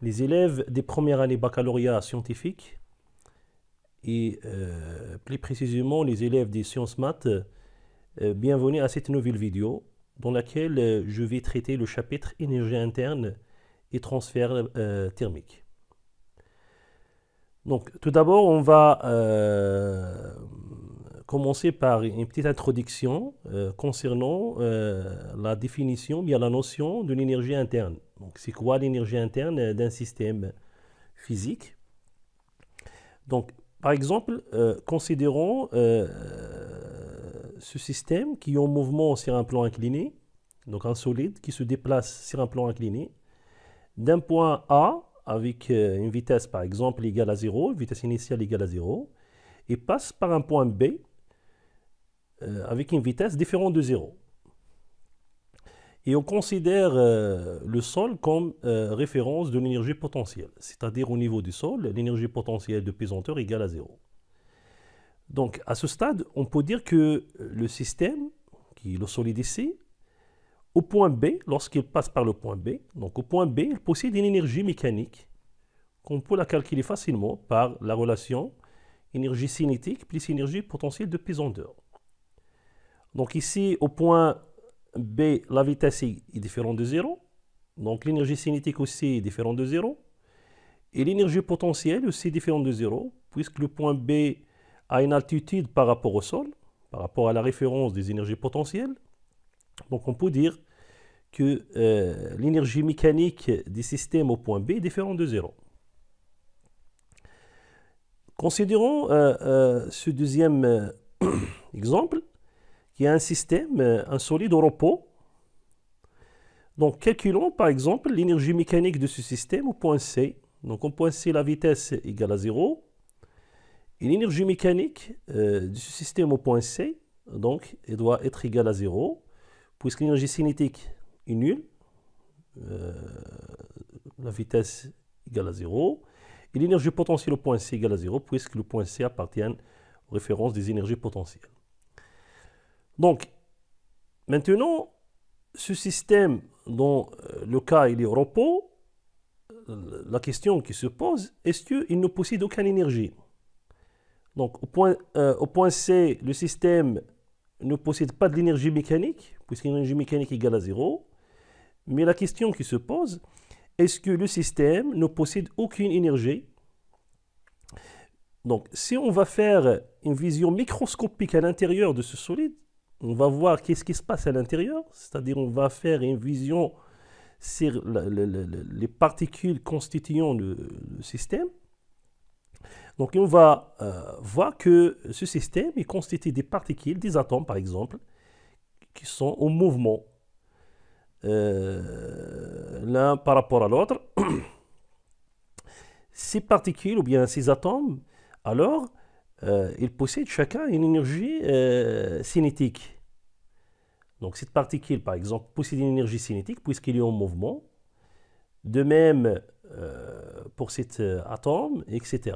les élèves des premières années baccalauréat scientifique et plus précisément les élèves des sciences maths, bienvenue à cette nouvelle vidéo dans laquelle je vais traiter le chapitre énergie interne et transfert thermique. Donc tout d'abord on va commencer par une petite introduction concernant la définition, bien la notion de l'énergie interne. Donc c'est quoi l'énergie interne d'un système physique? Donc par exemple, considérons ce système qui est en mouvement sur un plan incliné, donc un solide qui se déplace sur un plan incliné, d'un point A avec une vitesse par exemple égale à 0, vitesse initiale égale à 0, et passe par un point B avec une vitesse différente de 0. Et on considère le sol comme référence de l'énergie potentielle, c'est-à-dire au niveau du sol, l'énergie potentielle de pesanteur égale à 0. Donc à ce stade, on peut dire que le système, qui est le solide ici, au point B, lorsqu'il passe par le point B, donc au point B, il possède une énergie mécanique qu'on peut la calculer facilement par la relation énergie cinétique plus énergie potentielle de pesanteur. Donc ici, au point B, la vitesse est différente de 0. Donc l'énergie cinétique aussi est différente de 0. Et l'énergie potentielle aussi est différente de 0, puisque le point B a une altitude par rapport au sol, par rapport à la référence des énergies potentielles. Donc on peut dire que l'énergie mécanique des systèmes au point B est différente de 0. Considérons ce deuxième exemple, qui est un système, un solide au repos. Donc calculons par exemple l'énergie mécanique de ce système au point C. Donc au point C, la vitesse est égale à 0. Et l'énergie mécanique de ce système au point C, donc, elle doit être égale à 0, puisque l'énergie cinétique est nulle. La vitesse égale à 0. Et l'énergie potentielle au point C égale à 0, puisque le point C appartient aux références des énergies potentielles. Donc, maintenant, ce système dont le cas il est au repos, la question qui se pose, est-ce qu'il ne possède aucune énergie? Donc, au point C, le système ne possède pas de l'énergie mécanique, puisque l'énergie mécanique est égale à 0. Mais la question qui se pose, est-ce que le système ne possède aucune énergie? Donc, si on va faire une vision microscopique à l'intérieur de ce solide, on va voir qu'est-ce qui se passe à l'intérieur, c'est-à-dire on va faire une vision sur les particules constituant le système. Donc on va voir que ce système est constitué des particules, des atomes par exemple, qui sont en mouvement l'un par rapport à l'autre. Ces particules ou bien ces atomes, alors, ils possèdent chacun une énergie cinétique. Donc cette particule, par exemple, possède une énergie cinétique puisqu'il est en mouvement. De même pour cet atome, etc.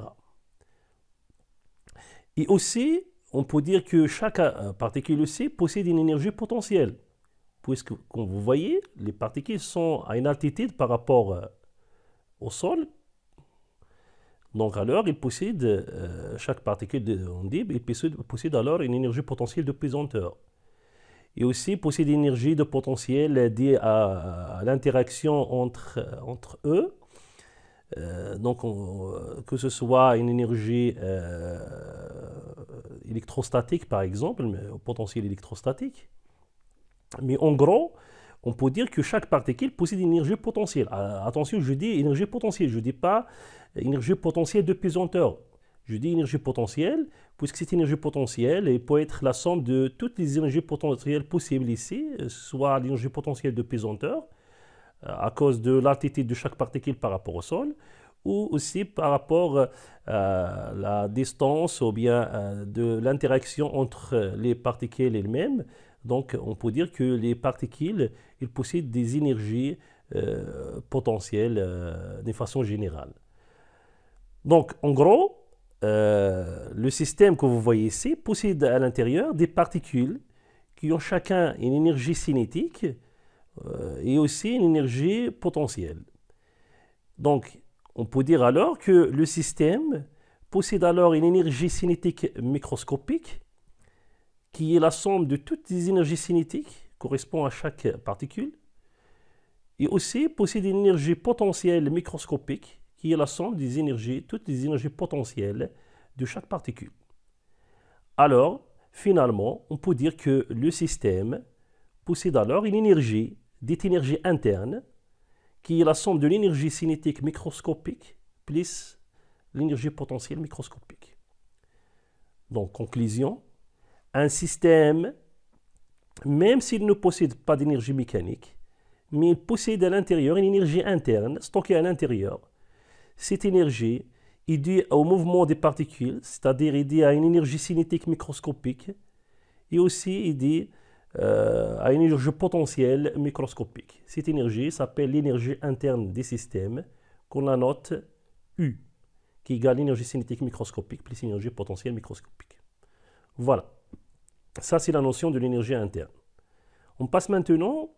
Et aussi, on peut dire que chaque particule aussi possède une énergie potentielle. Puisque, comme vous voyez, les particules sont à une altitude par rapport au sol. Donc alors, ils possèdent, chaque particule, on dit, il possède alors une énergie potentielle de pesanteur. Et aussi possède une énergie de potentiel liée à l'interaction entre eux. Donc, que ce soit une énergie électrostatique, par exemple, au potentiel électrostatique. Mais en gros, on peut dire que chaque particule possède une énergie potentielle. Attention, je dis énergie potentielle, je ne dis pas énergie potentielle de pesanteur. Je dis énergie potentielle, puisque cette énergie potentielle elle peut être la somme de toutes les énergies potentielles possibles ici, soit l'énergie potentielle de pesanteur, à cause de l'altitude de chaque particule par rapport au sol, ou aussi par rapport à la distance ou bien de l'interaction entre les particules elles-mêmes. Donc, on peut dire que les particules, ils possèdent des énergies potentielles de façon générale. Donc, en gros, le système que vous voyez ici possède à l'intérieur des particules qui ont chacun une énergie cinétique et aussi une énergie potentielle. Donc, on peut dire alors que le système possède alors une énergie cinétique microscopique qui est la somme de toutes les énergies cinétiques correspond à chaque particule, et aussi possède une énergie potentielle microscopique qui est la somme des énergies, toutes les énergies potentielles de chaque particule. Alors, finalement, on peut dire que le système possède alors une énergie, dite énergie interne, qui est la somme de l'énergie cinétique microscopique plus l'énergie potentielle microscopique. Donc, conclusion, un système, même s'il ne possède pas d'énergie mécanique, mais il possède à l'intérieur une énergie interne stockée à l'intérieur. Cette énergie est due au mouvement des particules, c'est-à-dire est due à une énergie cinétique microscopique, et aussi est due à une énergie potentielle microscopique. Cette énergie s'appelle l'énergie interne des systèmes, qu'on la note U, qui égale l'énergie cinétique microscopique plus l'énergie potentielle microscopique. Voilà. Ça, c'est la notion de l'énergie interne. On passe maintenant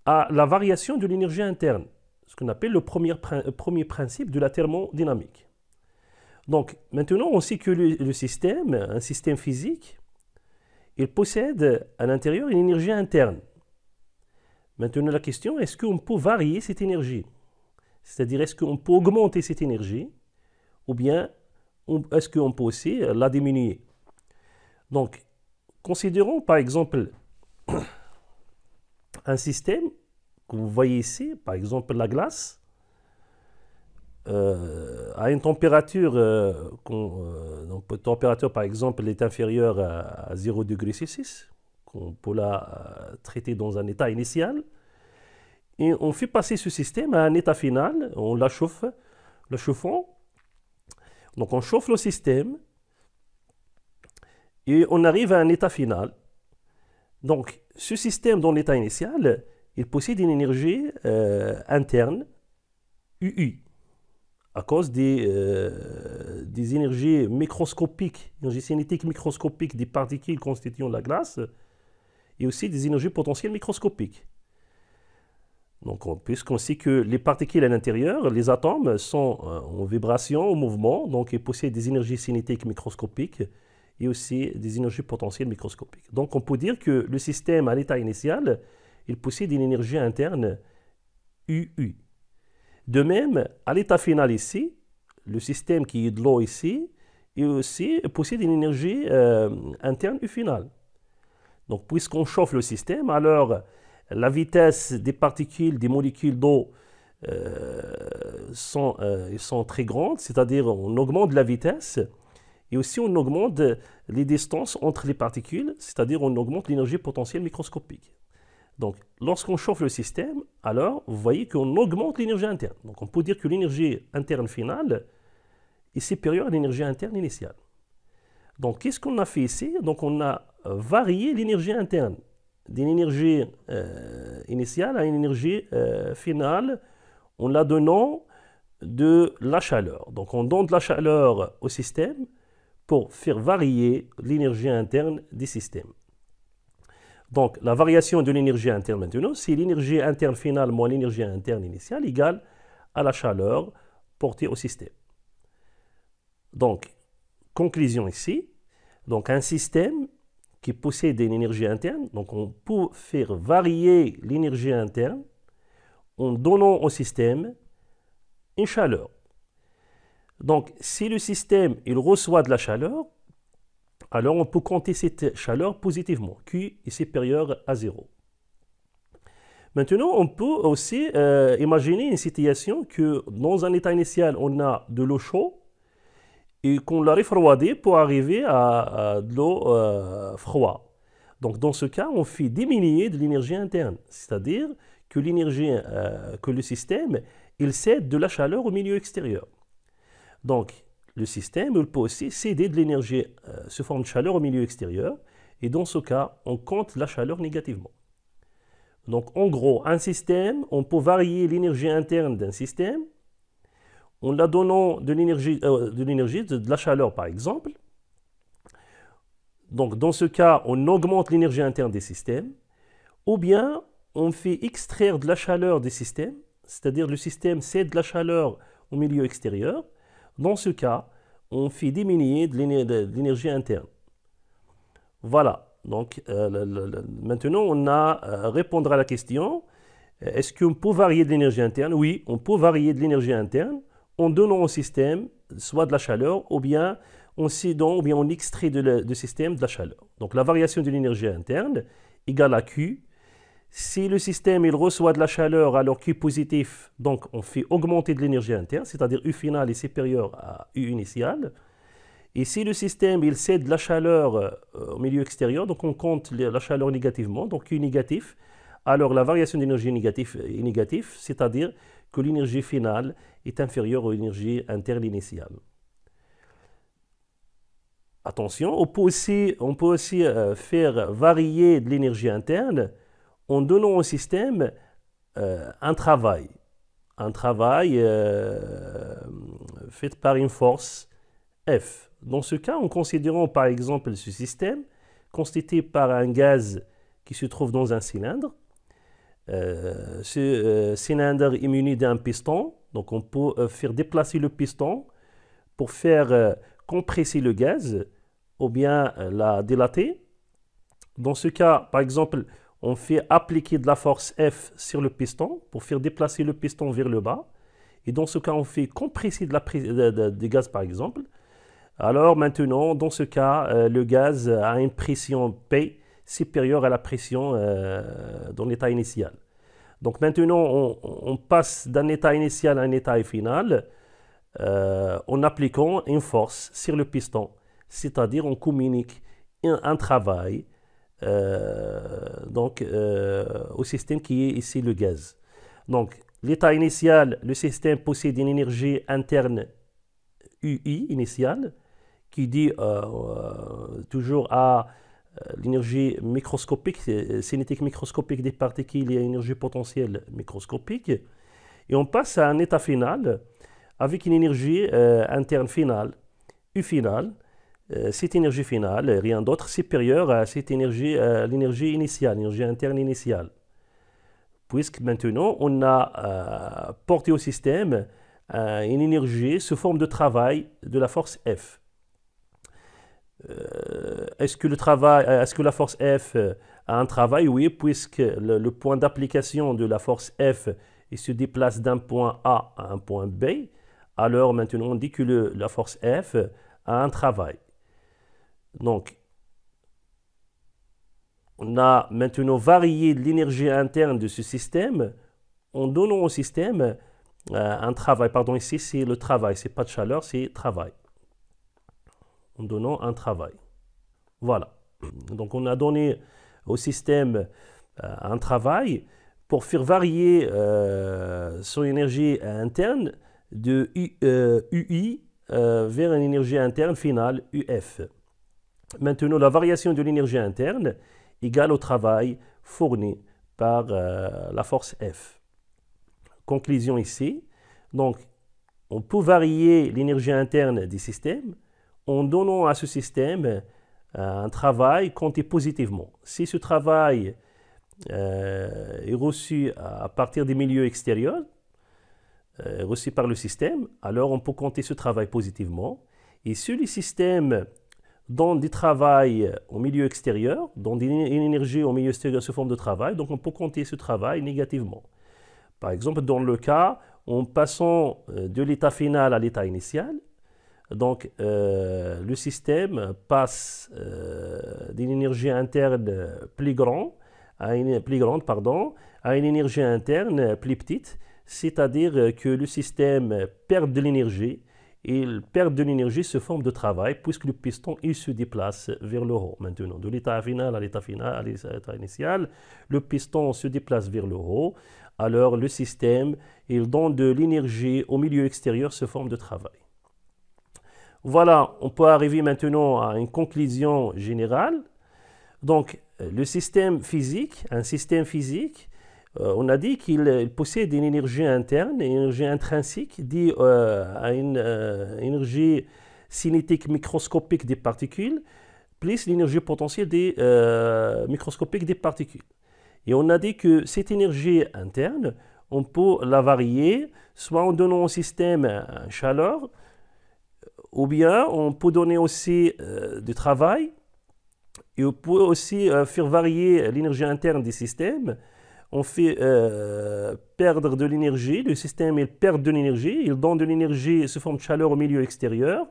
à la variation de l'énergie interne, ce qu'on appelle le premier principe de la thermodynamique. Donc, maintenant, on sait que le système, un système physique, il possède à l'intérieur une énergie interne. Maintenant, la question, est-ce qu'on peut varier cette énergie? C'est-à-dire, est-ce qu'on peut augmenter cette énergie ou bien est-ce qu'on peut aussi la diminuer? Donc, considérons par exemple un système que vous voyez ici, par exemple la glace, à une température, température par exemple est inférieure à 0 degré Celsius, qu'on peut la traiter dans un état initial, et on fait passer ce système à un état final, on la chauffe, le chauffant, donc on chauffe le système, et on arrive à un état final. Donc ce système dans l'état initial, il possède une énergie interne, UU, à cause des énergies microscopiques, énergies cinétiques microscopiques des particules constituant la glace, et aussi des énergies potentielles microscopiques. Donc, puisqu'on sait que les particules à l'intérieur, les atomes, sont en vibration, en mouvement, donc ils possèdent des énergies cinétiques microscopiques et aussi des énergies potentielles microscopiques. Donc, on peut dire que le système à l'état initial, il possède une énergie interne UU. De même, à l'état final ici, le système qui est de l'eau ici, il aussi possède une énergie interne U finale. Donc, puisqu'on chauffe le système, alors la vitesse des particules, des molécules d'eau sont très grandes, c'est-à-dire on augmente la vitesse et aussi on augmente les distances entre les particules, c'est-à-dire on augmente l'énergie potentielle microscopique. Donc, lorsqu'on chauffe le système, alors vous voyez qu'on augmente l'énergie interne. Donc, on peut dire que l'énergie interne finale est supérieure à l'énergie interne initiale. Donc, qu'est-ce qu'on a fait ici? Donc, on a varié l'énergie interne d'une énergie initiale à une énergie finale en la donnant de la chaleur. Donc, on donne de la chaleur au système pour faire varier l'énergie interne du système. Donc, la variation de l'énergie interne maintenant, c'est l'énergie interne finale moins l'énergie interne initiale égale à la chaleur portée au système. Donc, conclusion ici. Donc, un système qui possède une énergie interne, donc on peut faire varier l'énergie interne en donnant au système une chaleur. Donc, si le système il reçoit de la chaleur, alors on peut compter cette chaleur positivement. Q est supérieur à 0. Maintenant, on peut aussi imaginer une situation que dans un état initial, on a de l'eau chaude et qu'on l'a refroidie pour arriver à de l'eau froide. Donc, dans ce cas, on fait diminuer de l'énergie interne, c'est-à-dire que l'énergie, que le système, il cède de la chaleur au milieu extérieur. Donc, le système il peut aussi céder de l'énergie sous forme de chaleur au milieu extérieur, et dans ce cas, on compte la chaleur négativement. Donc, en gros, un système, on peut varier l'énergie interne d'un système en la donnant de l'énergie, de la chaleur par exemple. Donc, dans ce cas, on augmente l'énergie interne des systèmes, ou bien on fait extraire de la chaleur des systèmes c'est-à-dire le système cède la chaleur au milieu extérieur. Dans ce cas, on fait diminuer de l'énergie interne. Voilà, donc maintenant on a à répondre à la question, est-ce qu'on peut varier de l'énergie interne? Oui, on peut varier de l'énergie interne en donnant au système soit de la chaleur ou bien on sédant ou bien on extrait du système de la chaleur. Donc la variation de l'énergie interne égale à Q. Si le système il reçoit de la chaleur alors Q positif, donc on fait augmenter de l'énergie interne, c'est-à-dire U final est supérieur à U initial. Et si le système il cède de la chaleur au milieu extérieur, donc on compte la chaleur négativement, donc Q négatif, alors la variation d'énergie est négative, c'est-à-dire que l'énergie finale est inférieure à l'énergie interne initiale. Attention, on peut aussi faire varier de l'énergie interne en donnant au système un travail fait par une force F. Dans ce cas, en considérant par exemple ce système constitué par un gaz qui se trouve dans un cylindre, ce cylindre est muni d'un piston, donc on peut faire déplacer le piston pour faire compresser le gaz ou bien la dilater. Dans ce cas, par exemple, on fait appliquer de la force F sur le piston pour faire déplacer le piston vers le bas. Et dans ce cas, on fait compresser du gaz, par exemple. Alors maintenant, dans ce cas, le gaz a une pression P supérieure à la pression dans l'état initial. Donc maintenant, on passe d'un état initial à un état final en appliquant une force sur le piston. C'est-à-dire on communique un travail au système qui est ici le gaz. Donc l'état initial, le système possède une énergie interne UI initiale qui dit toujours à l'énergie microscopique, cinétique microscopique des particules et énergie potentielle microscopique. Et on passe à un état final avec une énergie interne finale, U finale. Cette énergie finale, rien d'autre, supérieure à cette énergie, l'énergie initiale, l'énergie interne initiale. Puisque maintenant, on a porté au système une énergie sous forme de travail de la force F. Est-ce que la force F a un travail? Oui, puisque le point d'application de la force F il se déplace d'un point A à un point B. Alors maintenant, on dit que la force F a un travail. Donc, on a maintenant varié l'énergie interne de ce système en donnant au système un travail. Pardon, ici c'est le travail, c'est pas de chaleur, c'est travail. En donnant un travail. Voilà. Donc on a donné au système un travail pour faire varier son énergie interne de UI vers une énergie interne finale UF. Maintenant, la variation de l'énergie interne égale au travail fourni par la force F. Conclusion ici. Donc, on peut varier l'énergie interne des systèmes en donnant à ce système un travail compté positivement. Si ce travail est reçu à partir des milieux extérieurs, reçu par le système, alors on peut compter ce travail positivement. Et si le système donne du travail au milieu extérieur, donne une énergie au milieu extérieur sous forme de travail, donc on peut compter ce travail négativement. Par exemple, dans le cas en passant de l'état final à l'état initial, donc le système passe d'une énergie interne plus grande à une énergie interne plus petite, c'est-à-dire que le système perd de l'énergie. Et il perd de l'énergie sous forme de travail puisque le piston il se déplace vers le haut. Maintenant, de l'état final à l'état initial, le piston se déplace vers le haut. Alors le système il donne de l'énergie au milieu extérieur sous forme de travail. Voilà, on peut arriver maintenant à une conclusion générale. Donc, le système physique, un système physique, on a dit qu'il possède une énergie interne, une énergie intrinsèque due à une énergie cinétique microscopique des particules, plus l'énergie potentielle microscopique des particules. Et on a dit que cette énergie interne, on peut la varier, soit en donnant au système chaleur, ou bien on peut donner aussi du travail, et on peut aussi faire varier l'énergie interne du système. On fait perdre de l'énergie, le système il perd de l'énergie, il donne de l'énergie sous forme de chaleur au milieu extérieur,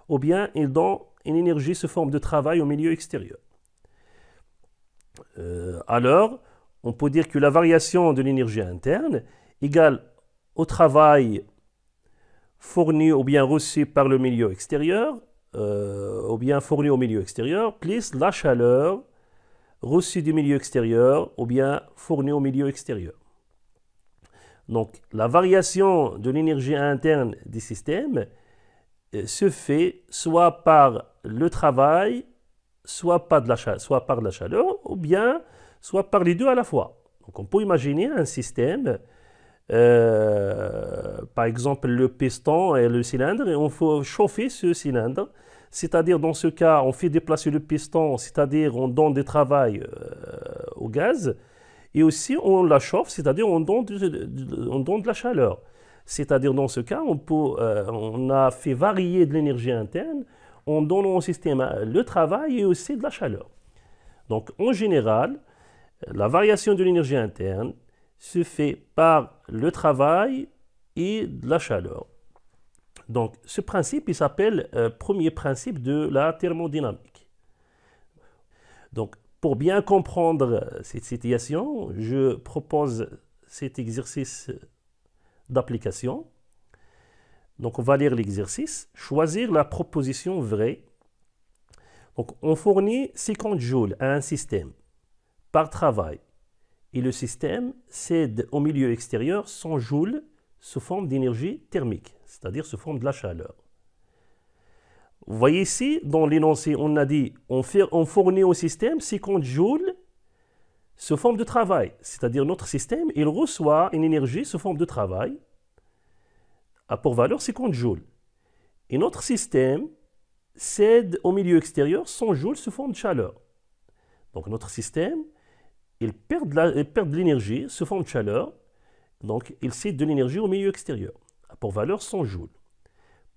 ou bien il donne une énergie sous forme de travail au milieu extérieur. Alors, on peut dire que la variation de l'énergie interne égale au travail fourni ou bien reçu par le milieu extérieur, ou bien fourni au milieu extérieur, plus la chaleur reçue du milieu extérieur ou bien fournie au milieu extérieur. Donc, la variation de l'énergie interne du système se fait soit par le travail, soit par de la chaleur, ou bien soit par les deux à la fois. Donc, on peut imaginer un système, par exemple le piston et le cylindre, et on faut chauffer ce cylindre. C'est-à-dire, dans ce cas, on fait déplacer le piston, c'est-à-dire on donne du travail au gaz, et aussi on la chauffe, c'est-à-dire on donne de la chaleur. C'est-à-dire, dans ce cas, on a fait varier de l'énergie interne en donnant au système le travail et aussi de la chaleur. Donc, en général, la variation de l'énergie interne se fait par le travail et de la chaleur. Donc, ce principe, il s'appelle premier principe de la thermodynamique. Donc, pour bien comprendre cette situation, je propose cet exercice d'application. Donc, on va lire l'exercice. Choisir la proposition vraie. Donc, on fournit 50 joules à un système par travail et le système cède au milieu extérieur 100 joules sous forme d'énergie thermique, c'est-à-dire sous forme de la chaleur. Vous voyez ici, dans l'énoncé, on a dit on fournit au système 50 joules sous forme de travail, c'est-à-dire notre système, il reçoit une énergie sous forme de travail à pour valeur 50 joules. Et notre système cède au milieu extérieur 100 joules sous forme de chaleur. Donc notre système, il perd de l'énergie sous forme de chaleur, donc il cède de l'énergie au milieu extérieur, à pour valeur 100 joules.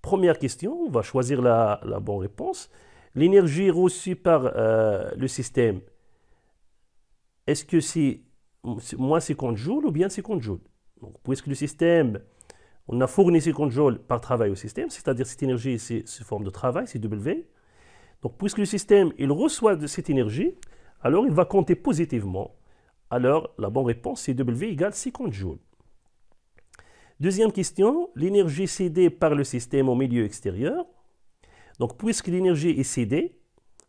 Première question, on va choisir la bonne réponse. L'énergie reçue par le système, est-ce que c'est moins 50 joules ou bien 50 joules? Donc, puisque le système, on a fourni 50 joules par travail au système, c'est-à-dire cette énergie, c'est sous forme de travail, c'est W. Donc, puisque le système, il reçoit de cette énergie, alors il va compter positivement. Alors, la bonne réponse, c'est W égale 50 joules. Deuxième question, l'énergie cédée par le système au milieu extérieur. Donc, puisque l'énergie est cédée,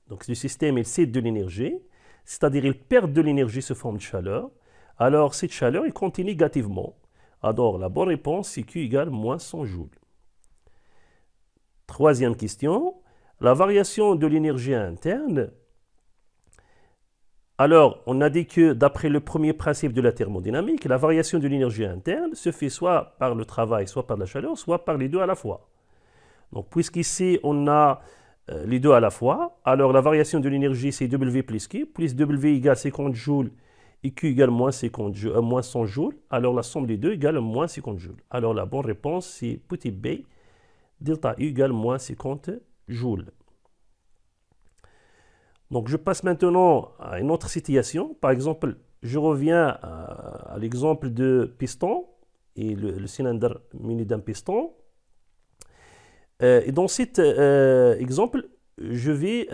donc le système il cède de l'énergie, c'est-à-dire il perd de l'énergie sous forme de chaleur, alors cette chaleur, il compte négativement. Alors, la bonne réponse, c'est Q égale moins 100 joules. Troisième question, la variation de l'énergie interne. Alors, on a dit que d'après le premier principe de la thermodynamique, la variation de l'énergie interne se fait soit par le travail, soit par la chaleur, soit par les deux à la fois. Donc, puisqu'ici, on a les deux à la fois, alors la variation de l'énergie, c'est W plus Q, plus W égale 50 joules et Q égale moins 100 joules. Alors, la somme des deux égale moins 50 joules. Alors, la bonne réponse, c'est petit b, delta U égale moins 50 joules. Donc, je passe maintenant à une autre situation. Par exemple, je reviens à l'exemple de piston et le cylindre muni d'un piston. Et dans cet exemple, je vais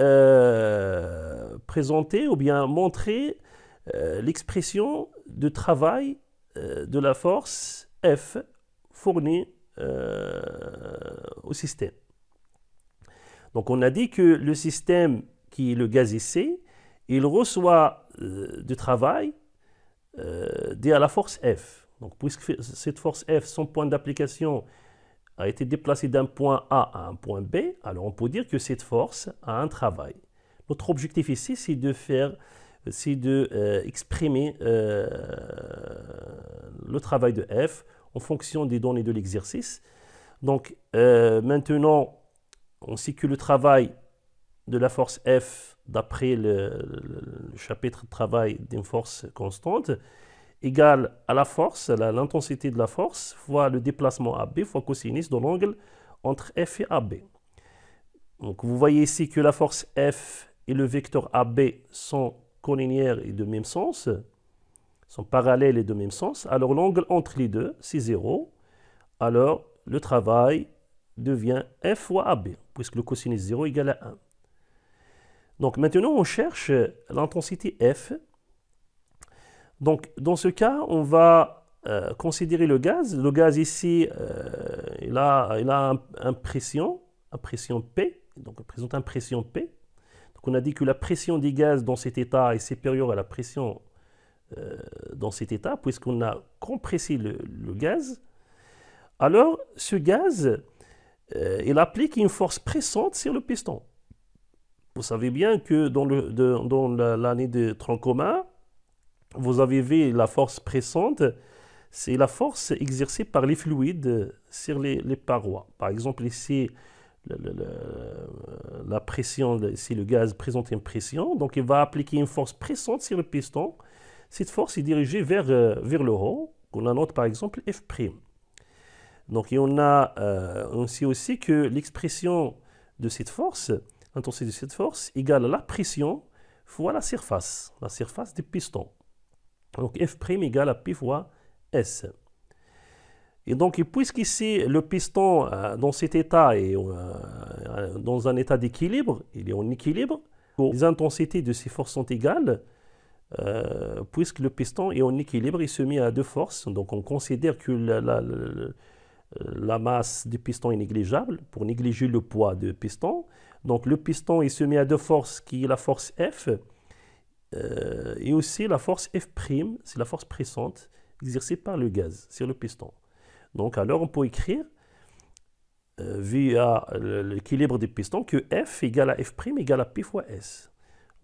présenter ou bien montrer l'expression de travail de la force F fournie au système. Donc, on a dit que le système qui est le gaz IC, il reçoit du travail dû à la force F. Donc, puisque cette force F, son point d'application a été déplacé d'un point A à un point B, alors on peut dire que cette force a un travail. Notre objectif ici, c'est d'exprimer le travail de F en fonction des données de l'exercice. Donc, maintenant, on sait que le travail de la force F, d'après le chapitre de travail d'une force constante, égale à la force, l'intensité de la force, fois le déplacement AB, fois cosinus de l'angle entre F et AB. Donc vous voyez ici que la force F et le vecteur AB sont collinéaires et de même sens, sont parallèles et de même sens. Alors l'angle entre les deux, c'est 0. Alors le travail devient F fois AB, puisque le cosinus 0 égale à 1. Donc maintenant on cherche l'intensité F. Donc dans ce cas, on va considérer le gaz. Le gaz ici, il a une pression P, donc il présente une pression P. Donc on a dit que la pression des gaz dans cet état est supérieure à la pression dans cet état, puisqu'on a compressé le gaz. Alors ce gaz, il applique une force pressante sur le piston. Vous savez bien que dans l'année de tronc commun, vous avez vu la force pressante, c'est la force exercée par les fluides sur les parois. Par exemple, ici, la pression, ici le gaz présente une pression, donc il va appliquer une force pressante sur le piston. Cette force est dirigée vers le haut, qu'on note par exemple F'. Donc on sait aussi que l'expression de cette force, l'intensité de cette force, égale à la pression fois la surface du piston. Donc F' égale à P fois S. Et donc, puisqu'ici, le piston, dans cet état, est dans un état d'équilibre, il est en équilibre, les intensités de ces forces sont égales, puisque le piston est en équilibre, il se met à deux forces. Donc, on considère que la masse du piston est négligeable pour négliger le poids du piston. Donc, le piston, il se met à deux forces, qui est la force F, et aussi la force F', c'est la force pressante exercée par le gaz sur le piston. Donc alors on peut écrire via l'équilibre des pistons que F égale à F' égale à P fois S.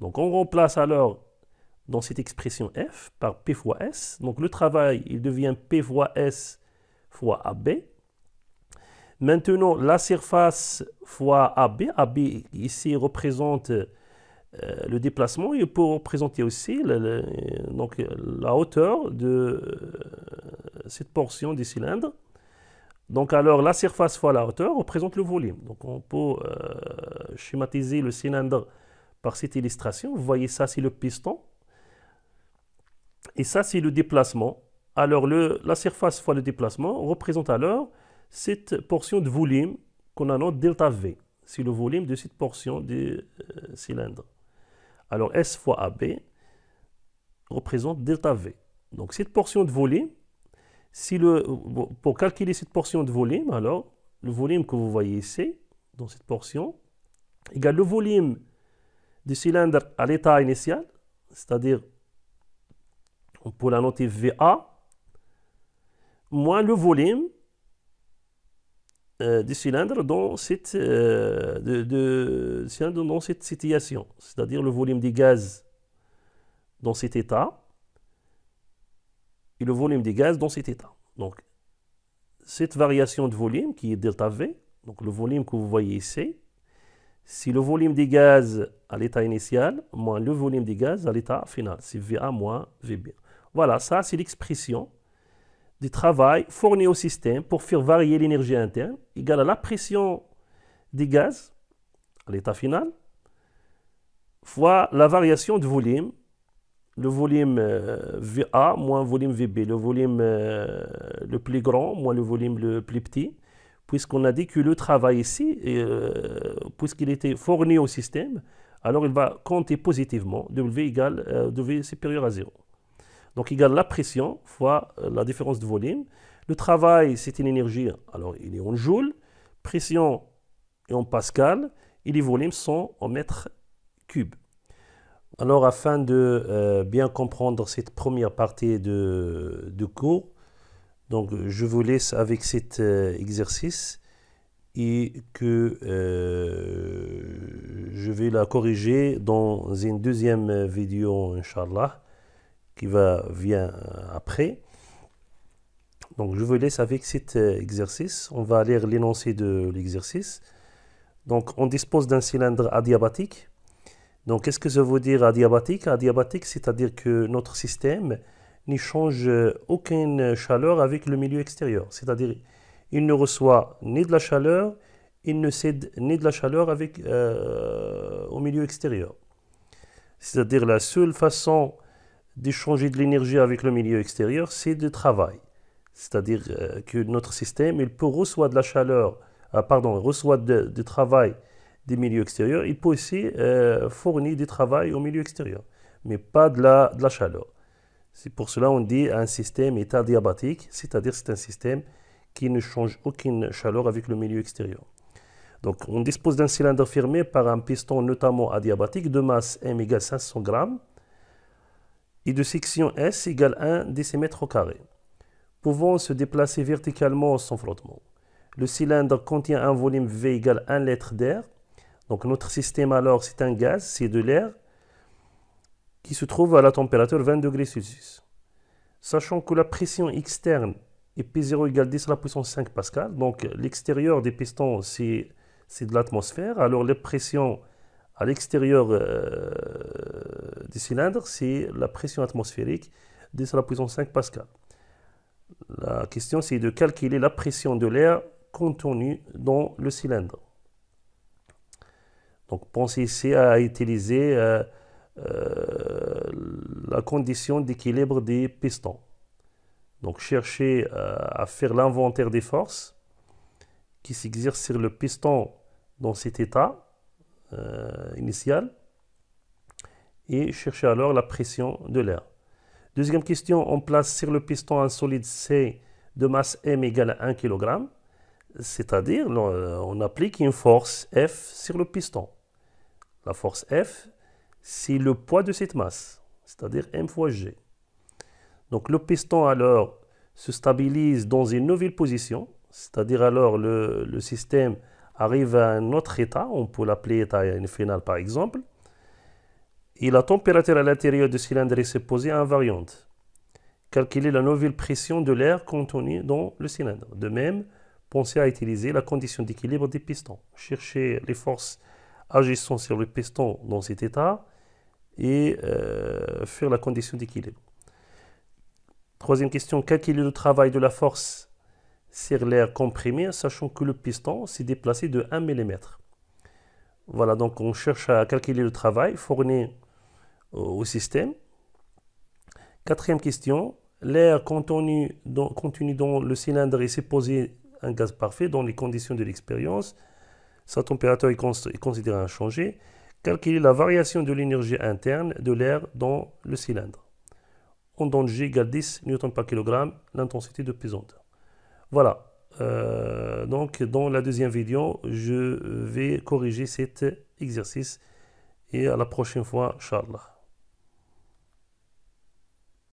Donc on remplace alors dans cette expression F par P fois S. Donc le travail il devient P fois S fois AB. Maintenant la surface fois AB. AB ici représente le déplacement, il peut représenter aussi donc, la hauteur de cette portion du cylindre. Donc alors la surface fois la hauteur représente le volume. Donc on peut schématiser le cylindre par cette illustration. Vous voyez ça c'est le piston et ça c'est le déplacement. Alors la surface fois le déplacement représente alors cette portion de volume qu'on note delta V. C'est le volume de cette portion du cylindre. Alors S fois AB représente delta V. Donc cette portion de volume, pour calculer cette portion de volume, alors le volume que vous voyez ici, dans cette portion, égale le volume du cylindre à l'état initial, c'est-à-dire on peut la noter VA, moins le volume du cylindre dans cette situation, c'est-à-dire le volume des gaz dans cet état et le volume des gaz dans cet état. Donc, cette variation de volume qui est delta V, donc le volume que vous voyez ici, c'est le volume des gaz à l'état initial moins le volume des gaz à l'état final. C'est VA moins VB. Voilà, ça c'est l'expression du travail fourni au système pour faire varier l'énergie interne égale à la pression des gaz à l'état final fois la variation de volume, le volume VA moins volume VB, le volume le plus grand moins le volume le plus petit, puisqu'on a dit que le travail ici, puisqu'il était fourni au système, alors il va compter positivement, W égale W supérieur à 0. Donc, égale la pression fois la différence de volume. Le travail, c'est une énergie, alors il est en joules. Pression est en pascal. Et les volumes sont en mètres cubes. Alors, afin de bien comprendre cette première partie de cours, donc je vous laisse avec cet exercice et que je vais la corriger dans une deuxième vidéo, Inch'Allah, qui vient après. Donc je vous laisse avec cet exercice. On va lire l'énoncé de l'exercice. Donc on dispose d'un cylindre adiabatique. Donc qu'est-ce que ça veut dire adiabatique? Adiabatique, c'est-à-dire que notre système n'y change aucune chaleur avec le milieu extérieur. C'est-à-dire, il ne reçoit ni de la chaleur, il ne cède ni de la chaleur au milieu extérieur. C'est-à-dire, la seule façon d'échanger de l'énergie avec le milieu extérieur, c'est de travail. C'est-à-dire que notre système, il peut recevoir de la chaleur, reçoit du travail des milieux extérieurs, il peut aussi fournir du travail au milieu extérieur, mais pas de la chaleur. C'est pour cela qu'on dit un système est adiabatique, c'est-à-dire c'est un système qui ne change aucune chaleur avec le milieu extérieur. Donc on dispose d'un cylindre fermé par un piston notamment adiabatique de masse M égale 500 grammes et de section S égale 1 décimètre au carré, pouvant se déplacer verticalement sans flottement. Le cylindre contient un volume V égale 1 litre d'air. Donc notre système alors c'est un gaz, c'est de l'air qui se trouve à la température 20 degrés Celsius. Sachant que la pression externe est P0 égale 10 à la puissance 5 pascal, donc l'extérieur des pistons c'est de l'atmosphère, alors la pression à l'extérieur du cylindre c'est la pression atmosphérique 10 à la puissance 5 pascal. La question c'est de calculer la pression de l'air contenue dans le cylindre. Donc pensez ici à utiliser la condition d'équilibre des pistons. Donc cherchez à faire l'inventaire des forces qui s'exercent sur le piston dans cet état initial et cherchez alors la pression de l'air. Deuxième question, on place sur le piston un solide C de masse M égale à 1 kg, c'est-à-dire on applique une force F sur le piston. La force F, c'est le poids de cette masse, c'est-à-dire M fois G. Donc le piston alors se stabilise dans une nouvelle position, c'est-à-dire alors le système arrive à un autre état, on peut l'appeler état final par exemple, et la température à l'intérieur du cylindre est supposée invariante. Calculez la nouvelle pression de l'air contenue dans le cylindre. De même, pensez à utiliser la condition d'équilibre des pistons. Cherchez les forces agissant sur le piston dans cet état et faire la condition d'équilibre. Troisième question, calculer le travail de la force sur l'air comprimé, sachant que le piston s'est déplacé de 1 mm. Voilà, donc on cherche à calculer le travail fourni au système. Quatrième question, l'air contenu dans le cylindre est supposé un gaz parfait dans les conditions de l'expérience. Sa température est considérée inchangée. Calculer la variation de l'énergie interne de l'air dans le cylindre. On donne G égale 10 Newton par kg, l'intensité de pesanteur. Voilà. Donc dans la deuxième vidéo, je vais corriger cet exercice et à la prochaine fois, Inch'Allah.